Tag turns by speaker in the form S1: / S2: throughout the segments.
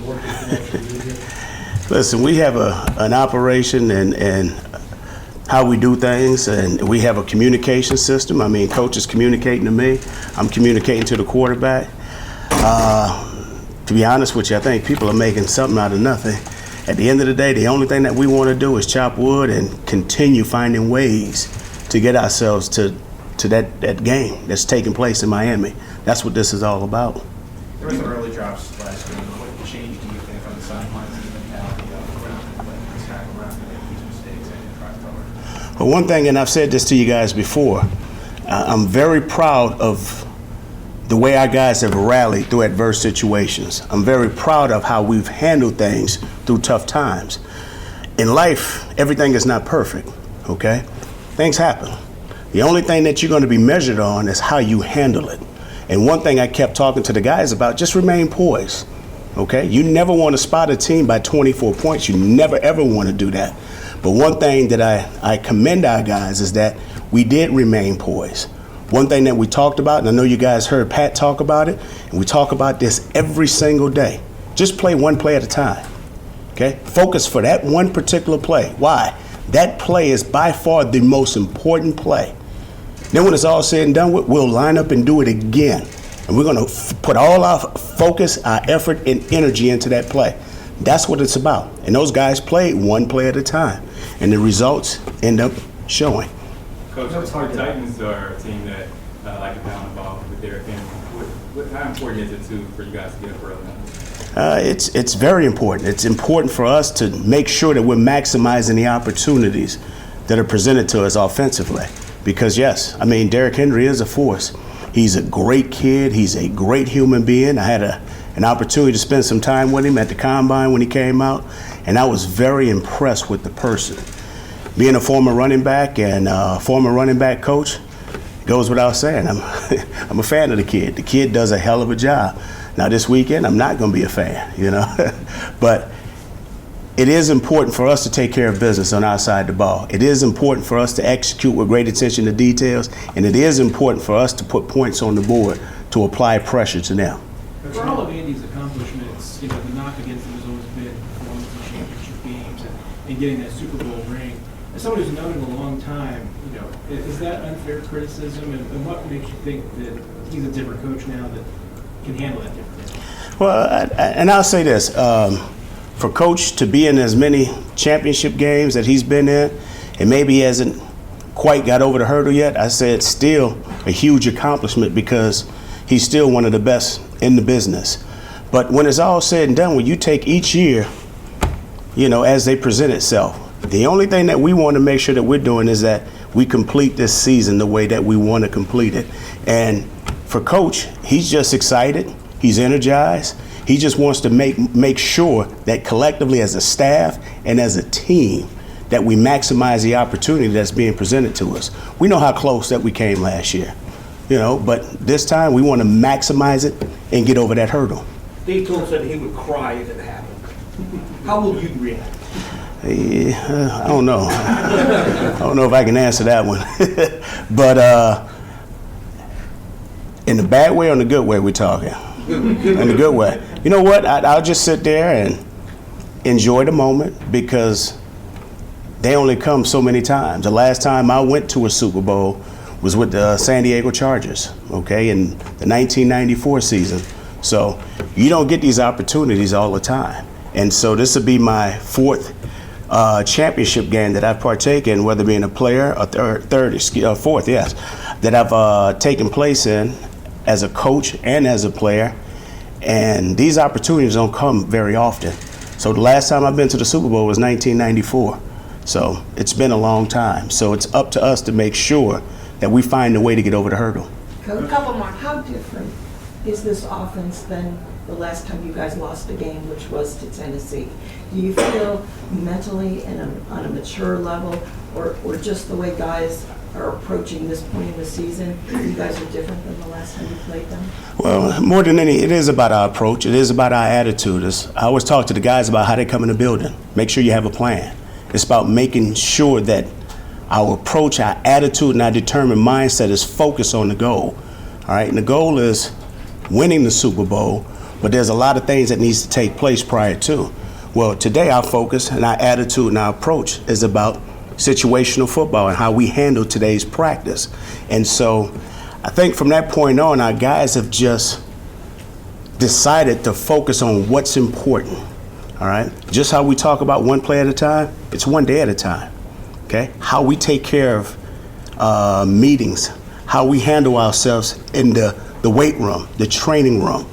S1: work that you actually do here?
S2: Listen, we have an operation and how we do things, and we have a communication system. I mean, coach is communicating to me. I'm communicating to the quarterback. To be honest with you, I think people are making something out of nothing. At the end of the day, the only thing that we want to do is chop wood and continue finding ways to get ourselves to that game that's taking place in Miami. That's what this is all about.
S3: There were some early drops last game. What changed, do you think, on the sidelines and the mentality around to make these mistakes and try to cover?
S2: But one thing, and I've said this to you guys before, I'm very proud of the way our guys have rallied through adverse situations. I'm very proud of how we've handled things through tough times. In life, everything is not perfect, okay? Things happen. The only thing that you're going to be measured on is how you handle it. And one thing I kept talking to the guys about, just remain poised, okay? You never want to spot a team by 24 points. You never, ever want to do that. But one thing that I commend our guys is that we did remain poised. One thing that we talked about, and I know you guys heard Pat talk about it, and we talk about this every single day. Just play one play at a time, okay? Focus for that one particular play. Why? That play is by far the most important play. Then when it's all said and done with, we'll line up and do it again. And we're going to put all our focus, our effort, and energy into that play. That's what it's about. And those guys played one play at a time. And the results end up showing.
S4: Coach, the Titans are a team that like to pound the ball with Derrick Henry. How important is it for you guys to get up early?
S2: It's very important. It's important for us to make sure that we're maximizing the opportunities that are presented to us offensively. Because yes, I mean, Derrick Henry is a force. He's a great kid. He's a great human being. I had an opportunity to spend some time with him at the Combine when he came out, and I was very impressed with the person. Being a former running back and former running back coach, goes without saying. I'm a fan of the kid. The kid does a hell of a job. Now this weekend, I'm not going to be a fan, you know. But it is important for us to take care of business on our side of the ball. It is important for us to execute with great attention to details, and it is important for us to put points on the board to apply pressure to them.
S1: For all of Andy's accomplishments, you know, the knock against him has always been performance in championship games and getting that Super Bowl ring. As someone who's known him a long time, you know, is that unfair criticism, and what makes you think that he's a different coach now that can handle that differently?
S2: Well, and I'll say this. For Coach to be in as many championship games that he's been in, and maybe he hasn't quite got over the hurdle yet, I say it's still a huge accomplishment because he's still one of the best in the business. But when it's all said and done, when you take each year, you know, as they present itself, the only thing that we want to make sure that we're doing is that we complete this season the way that we want to complete it. And for Coach, he's just excited. He's energized. He just wants to make sure that collectively as a staff and as a team that we maximize the opportunity that's being presented to us. We know how close that we came last year, you know, but this time we want to maximize it and get over that hurdle.
S5: Dave Toll said he would cry if it happened. How will you react?
S2: I don't know. I don't know if I can answer that one. But in the bad way or in the good way we're talking? In the good way. You know what? I'll just sit there and enjoy the moment because they only come so many times. The last time I went to a Super Bowl was with the San Diego Chargers, okay, in the 1994 season. So you don't get these opportunities all the time. And so this will be my fourth championship game that I've partaken in, whether being a player or fourth, yes, that I've taken place in as a coach and as a player. And these opportunities don't come very often. So the last time I've been to the Super Bowl was 1994. So it's been a long time. So it's up to us to make sure that we find a way to get over the hurdle.
S6: A couple more. How different is this offense than the last time you guys lost a game, which was to Tennessee? Do you feel mentally and on a mature level, or just the way guys are approaching this point in the season, you guys are different than the last time you played them?
S2: Well, more than any, it is about our approach. It is about our attitude. I always talk to the guys about how they come in the building. Make sure you have a plan. It's about making sure that our approach, our attitude, and our determined mindset is focused on the goal. All right, and the goal is winning the Super Bowl, but there's a lot of things that needs to take place prior to. Well, today our focus and our attitude and our approach is about situational football and how we handle today's practice. And so I think from that point on, our guys have just decided to focus on what's important. All right, just how we talk about one play at a time, it's one day at a time. Okay, how we take care of meetings, how we handle ourselves in the weight room, the training room.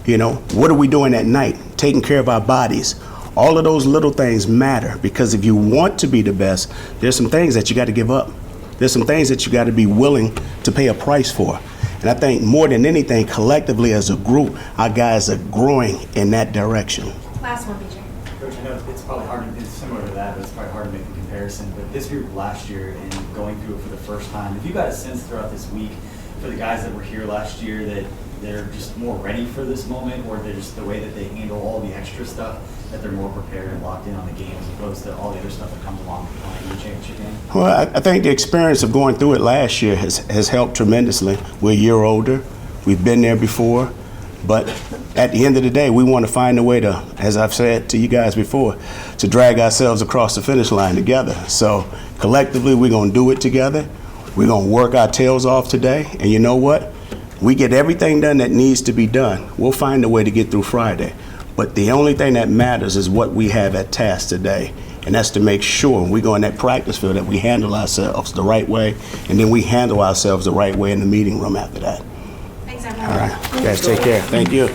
S2: You know, what are we doing at night? Taking care of our bodies. All of those little things matter, because if you want to be the best, there's some things that you got to give up. There's some things that you got to be willing to pay a price for. And I think more than anything, collectively as a group, our guys are growing in that direction.
S7: Last one, BJ.
S8: Coach, I know it's probably hard, it's similar to that, but it's probably hard to make the comparison. But this group last year and going through it for the first time, have you got a sense throughout this week for the guys that were here last year that they're just more ready for this moment, or they're just the way that they handle all the extra stuff, that they're more prepared and locked in on the game as opposed to all the other stuff that comes along with playing the championship game?
S2: Well, I think the experience of going through it last year has helped tremendously. We're a year older. We've been there before. But at the end of the day, we want to find a way to, as I've said to you guys before, to drag ourselves across the finish line together. So collectively, we're going to do it together. We're going to work our tails off today. And you know what? We get everything done that needs to be done. We'll find a way to get through Friday. But the only thing that matters is what we have at task today. And that's to make sure when we go in that practice field that we handle ourselves the right way, and then we handle ourselves the right way in the meeting room after that.
S7: Thanks, everyone.
S2: All right. You guys take care. Thank you.